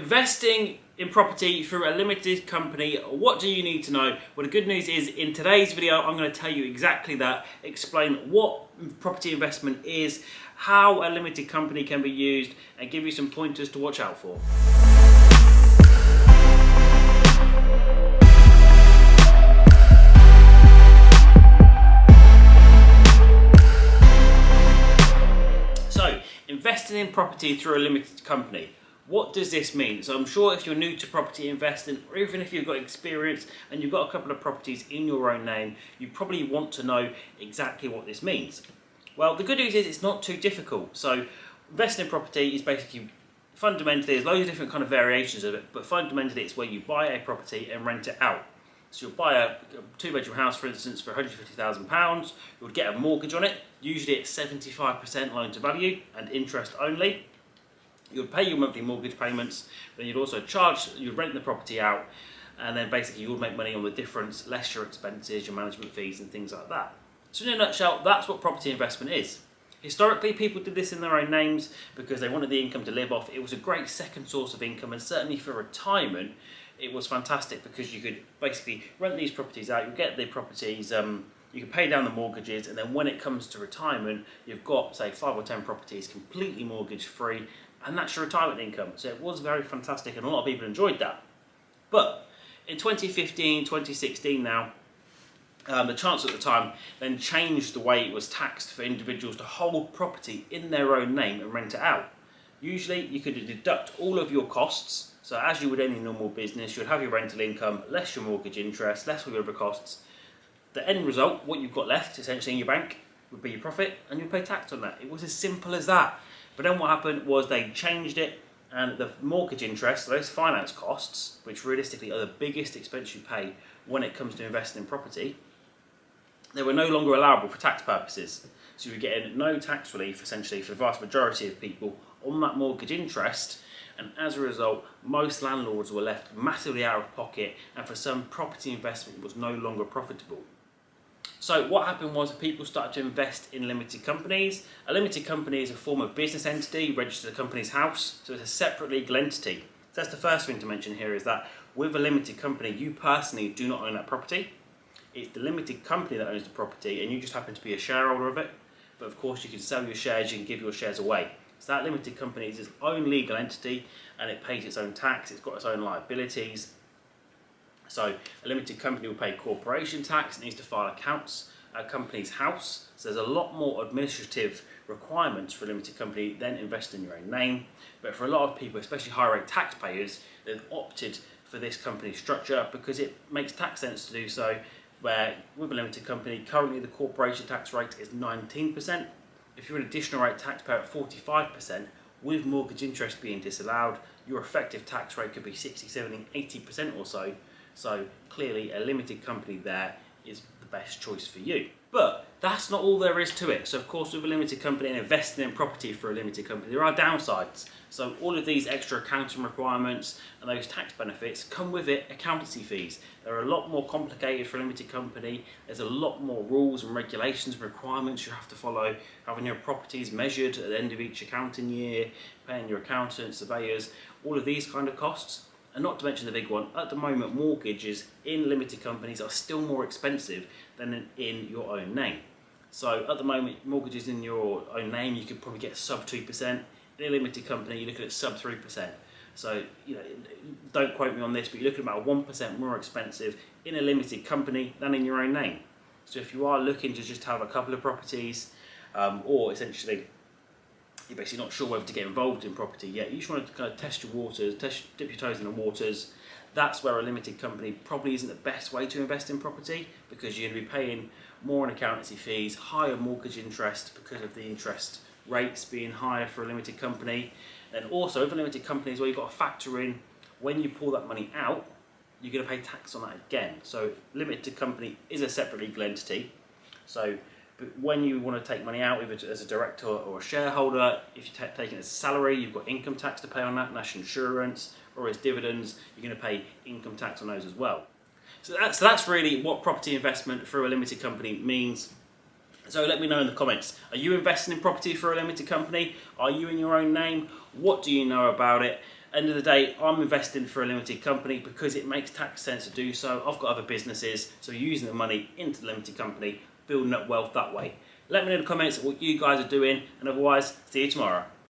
investing in property through a limited company, what do you need to know? Well, the good news is in today's video, I'm going to tell you exactly that, explain what property investment is, how a limited company can be used, and give you some pointers to watch out for. So, investing in property through a limited company. What does this mean? So I'm sure if you're new to property investing, or even if you've got experience and you've got a couple of properties in your own name, you probably want to know exactly what this means. Well, the good news is it's not too difficult. So investing in property is basically, fundamentally, there's loads of different kind of variations of it, but fundamentally it's where you buy a property and rent it out. So you'll buy a two-bedroom house, for instance, for £150,000. You would get a mortgage on it, usually at 75% loan to value and interest only. You'd pay your monthly mortgage payments, then you'd also you'd rent the property out, and then basically you would make money on the difference, less your expenses, your management fees and things like that. So in a nutshell, that's what property investment is. Historically, people did this in their own names because they wanted the income to live off. It was a great second source of income, and certainly for retirement, it was fantastic because you could basically rent these properties out, you get the properties, you can pay down the mortgages, and then when it comes to retirement, you've got, say, 5 or 10 properties completely mortgage free, and that's your retirement income. So it was very fantastic, and a lot of people enjoyed that. But in 2015, 2016 now, the Chancellor at the time then changed the way it was taxed for individuals to hold property in their own name and rent it out. Usually you could deduct all of your costs, so as you would any normal business, you'd have your rental income, less your mortgage interest, less all your other costs. The end result, what you've got left essentially in your bank, would be your profit, and you'll pay tax on that. It was as simple as that. But then what happened was they changed it, and the mortgage interest, those finance costs, which realistically are the biggest expense you pay when it comes to investing in property, they were no longer allowable for tax purposes. So you were getting no tax relief essentially for the vast majority of people on that mortgage interest, and as a result, most landlords were left massively out of pocket, and for some, property investment was no longer profitable. So what happened was people started to invest in limited companies. A limited company is a form of business entity registered at a company's house, so it's a separate legal entity. So that's the first thing to mention here, is that with a limited company, you personally do not own that property. It's the limited company that owns the property, and you just happen to be a shareholder of it. But of course you can sell your shares, you can give your shares away. So that limited company is its own legal entity, and it pays its own tax, it's got its own liabilities. So a limited company will pay corporation tax, it needs to file accounts at a company's house. So there's a lot more administrative requirements for a limited company than investing in your own name. But for a lot of people, especially high rate taxpayers, they've opted for this company structure because it makes tax sense to do so, where with a limited company, currently the corporation tax rate is 19%. If you're an additional rate taxpayer at 45%, with mortgage interest being disallowed, your effective tax rate could be 60, 70, 80% or so. So clearly a limited company there is the best choice for you. But that's not all there is to it. So of course, with a limited company and investing in property for a limited company, there are downsides. So all of these extra accounting requirements and those tax benefits come with it accountancy fees. They're a lot more complicated for a limited company. There's a lot more rules and regulations and requirements you have to follow, having your properties measured at the end of each accounting year, paying your accountants, surveyors, all of these kind of costs. And not to mention the big one, at the moment mortgages in limited companies are still more expensive than in your own name. So at the moment, mortgages in your own name, you could probably get sub 2%. In a limited company, you're looking at sub 3%. So, don't quote me on this, but you're looking at about 1% more expensive in a limited company than in your own name. So if you are looking to just have a couple of properties, or essentially you're basically not sure whether to get involved in property yet, you just want to kind of test your waters, dip your toes in the waters, that's where a limited company probably isn't the best way to invest in property, because you're going to be paying more in accountancy fees, higher mortgage interest because of the interest rates being higher for a limited company. And also with a limited company as well, you've got to factor in when you pull that money out, you're going to pay tax on that again. So limited company is a separate legal entity. So but when you want to take money out, either as a director or a shareholder, if you're taking it as a salary, you've got income tax to pay on that, national insurance, or as dividends, you're going to pay income tax on those as well. So that's really what property investment through a limited company means. So let me know in the comments, are you investing in property for a limited company? Are you in your own name? What do you know about it? End of the day, I'm investing for a limited company because it makes tax sense to do so. I've got other businesses, so using the money into the limited company, building up wealth that way. Let me know in the comments what you guys are doing, and otherwise, see you tomorrow.